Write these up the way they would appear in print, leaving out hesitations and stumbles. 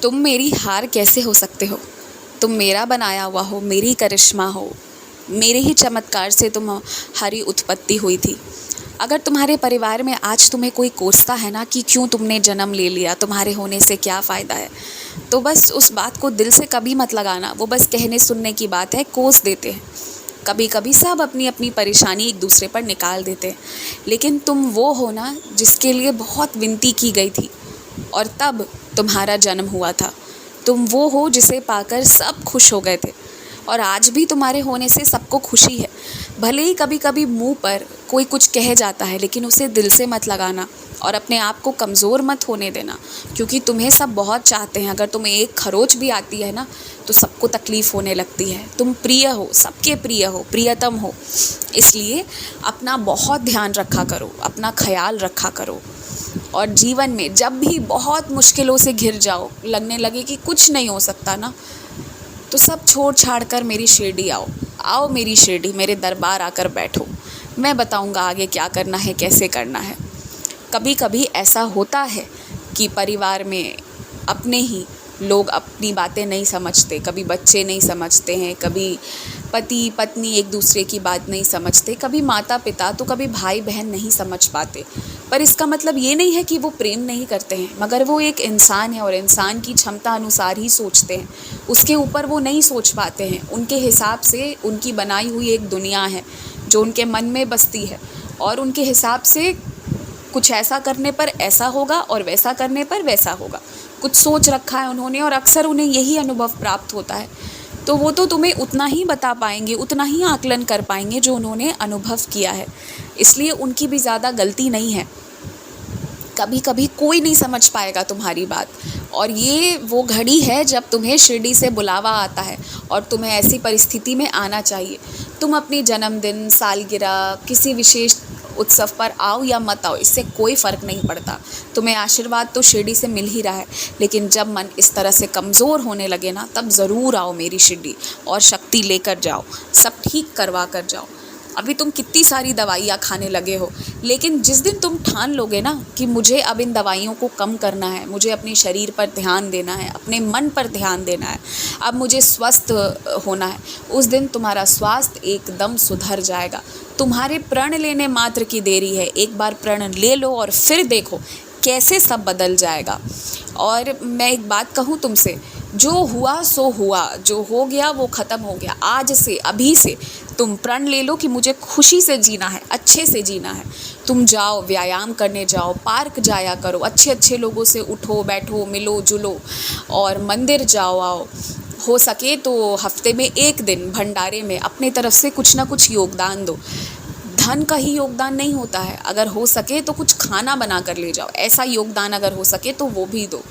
तुम मेरी हार कैसे हो सकते हो? तुम मेरा बनाया हुआ हो, मेरी करिश्मा हो, मेरे ही चमत्कार से तुम्हारी उत्पत्ति हुई थी। अगर तुम्हारे परिवार में आज तुम्हें कोई कोसता है ना कि क्यों तुमने जन्म ले लिया, तुम्हारे होने से क्या फ़ायदा है, तो बस उस बात को दिल से कभी मत लगाना। वो बस कहने सुनने की बात है, कोस देते हैं। कभी कभी सब अपनी अपनी परेशानी एक दूसरे पर निकाल देते हैं, लेकिन तुम वो हो ना जिसके लिए बहुत विनती की गई थी और तब तुम्हारा जन्म हुआ था। तुम वो हो जिसे पाकर सब खुश हो गए थे और आज भी तुम्हारे होने से सबको खुशी है। भले ही कभी कभी मुंह पर कोई कुछ कह जाता है, लेकिन उसे दिल से मत लगाना और अपने आप को कमज़ोर मत होने देना, क्योंकि तुम्हें सब बहुत चाहते हैं। अगर तुम्हें एक खरोच भी आती है ना तो सबको तकलीफ़ होने लगती है। तुम प्रिय हो, सबके प्रिय हो, प्रियतम हो, इसलिए अपना बहुत ध्यान रखा करो, अपना ख्याल रखा करो। और जीवन में जब भी बहुत मुश्किलों से घिर जाओ, लगने लगे कि कुछ नहीं हो सकता ना, तो सब छोड़ छाड़ कर मेरी शिरडी आओ। आओ मेरी शिरडी, मेरे दरबार आकर बैठो। मैं बताऊंगा आगे क्या करना है, कैसे करना है। कभी कभी ऐसा होता है कि परिवार में अपने ही लोग अपनी बातें नहीं समझते, कभी बच्चे नहीं समझते हैं, कभी पति पत्नी एक दूसरे की बात नहीं समझते, कभी माता पिता तो कभी भाई बहन नहीं समझ पाते। पर इसका मतलब ये नहीं है कि वो प्रेम नहीं करते हैं, मगर वो एक इंसान है और इंसान की क्षमता अनुसार ही सोचते हैं। उसके ऊपर वो नहीं सोच पाते हैं। उनके हिसाब से उनकी बनाई हुई एक दुनिया है जो उनके मन में बसती है, और उनके हिसाब से कुछ ऐसा करने पर ऐसा होगा और वैसा करने पर वैसा होगा। कुछ सोच रखा है उन्होंने और अक्सर उन्हें यही अनुभव प्राप्त होता है। तो वो तो तुम्हें उतना ही बता पाएंगे, उतना ही आकलन कर पाएंगे जो उन्होंने अनुभव किया है। इसलिए उनकी भी ज़्यादा गलती नहीं है। कभी कभी कोई नहीं समझ पाएगा तुम्हारी बात, और ये वो घड़ी है जब तुम्हें शिरडी से बुलावा आता है और तुम्हें ऐसी परिस्थिति में आना चाहिए। तुम अपनी जन्मदिन, सालगिरह, किसी विशेष उत्सव पर आओ या मत आओ, इससे कोई फ़र्क नहीं पड़ता। तुम्हें आशीर्वाद तो शिरडी से मिल ही रहा है, लेकिन जब मन इस तरह से कमज़ोर होने लगे ना, तब ज़रूर आओ मेरी शिरडी और शक्ति लेकर जाओ, सब ठीक करवा कर जाओ। अभी तुम कितनी सारी दवाइयाँ खाने लगे हो, लेकिन जिस दिन तुम ठान लोगे ना कि मुझे अब इन दवाइयों को कम करना है, मुझे अपने शरीर पर ध्यान देना है, अपने मन पर ध्यान देना है, अब मुझे स्वस्थ होना है, उस दिन तुम्हारा स्वास्थ्य एकदम सुधर जाएगा। तुम्हारे प्रण लेने मात्र की देरी है। एक बार प्रण ले लो और फिर देखो कैसे सब बदल जाएगा। और मैं एक बात कहूँ तुमसे, जो हुआ सो हुआ, जो हो गया वो ख़त्म हो गया। आज से, अभी से तुम प्रण ले लो कि मुझे खुशी से जीना है, अच्छे से जीना है। तुम जाओ, व्यायाम करने जाओ, पार्क जाया करो, अच्छे अच्छे लोगों से उठो बैठो, मिलो जुलो, और मंदिर जाओ आओ। हो सके तो हफ्ते में एक दिन भंडारे में अपने तरफ से कुछ ना कुछ योगदान दो। धन का ही योगदान नहीं होता है, अगर हो सके तो कुछ खाना बना कर ले जाओ, ऐसा योगदान अगर हो सके तो वो भी दो।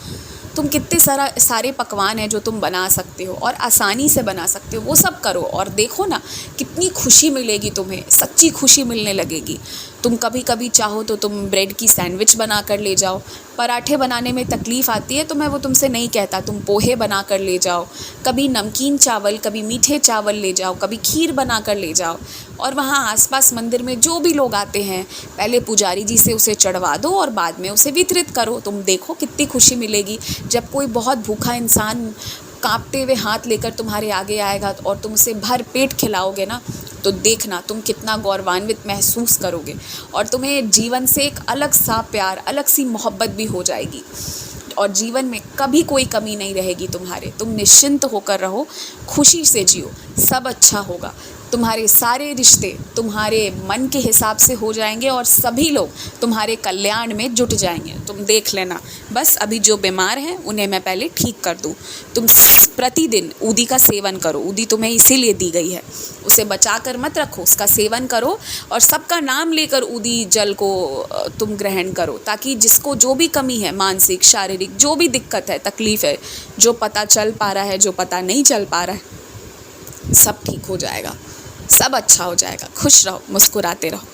तुम कितने सारे पकवान हैं जो तुम बना सकते हो और आसानी से बना सकते हो, वो सब करो और देखो ना कितनी खुशी मिलेगी तुम्हें, सच्ची खुशी मिलने लगेगी। तुम कभी कभी चाहो तो तुम ब्रेड की सैंडविच बना कर ले जाओ। पराठे बनाने में तकलीफ़ आती है तो मैं वो तुमसे नहीं कहता, तुम पोहे बना कर ले जाओ, कभी नमकीन चावल, कभी मीठे चावल ले जाओ, कभी खीर बना कर ले जाओ। और वहाँ आसपास मंदिर में जो भी लोग आते हैं, पहले पुजारी जी से उसे चढ़वा दो और बाद में उसे वितरित करो। तुम देखो कितनी खुशी मिलेगी। जब कोई बहुत भूखा इंसान कांपते हुए हाथ लेकर तुम्हारे आगे आएगा और तुम उसे भर पेट खिलाओगे ना, तो देखना तुम कितना गौरवान्वित महसूस करोगे और तुम्हें जीवन से एक अलग सा प्यार, अलग सी मोहब्बत भी हो जाएगी और जीवन में कभी कोई कमी नहीं रहेगी तुम्हारे। तुम निश्चिंत होकर रहो, खुशी से जियो, सब अच्छा होगा। तुम्हारे सारे रिश्ते तुम्हारे मन के हिसाब से हो जाएंगे और सभी लोग तुम्हारे कल्याण में जुट जाएंगे। तुम देख लेना। बस अभी जो बीमार हैं उन्हें मैं पहले ठीक कर दूं। तुम प्रतिदिन ऊदी का सेवन करो, ऊदी तुम्हें इसीलिए दी गई है, उसे बचा कर मत रखो, उसका सेवन करो और सबका नाम लेकर ऊदी जल को तुम ग्रहण करो, ताकि जिसको जो भी कमी है, मानसिक शारीरिक जो भी दिक्कत है, तकलीफ़ है, जो पता चल पा रहा है, जो पता नहीं चल पा रहा है, सब ठीक हो जाएगा, सब अच्छा हो जाएगा। खुश रहो, मुस्कुराते रहो।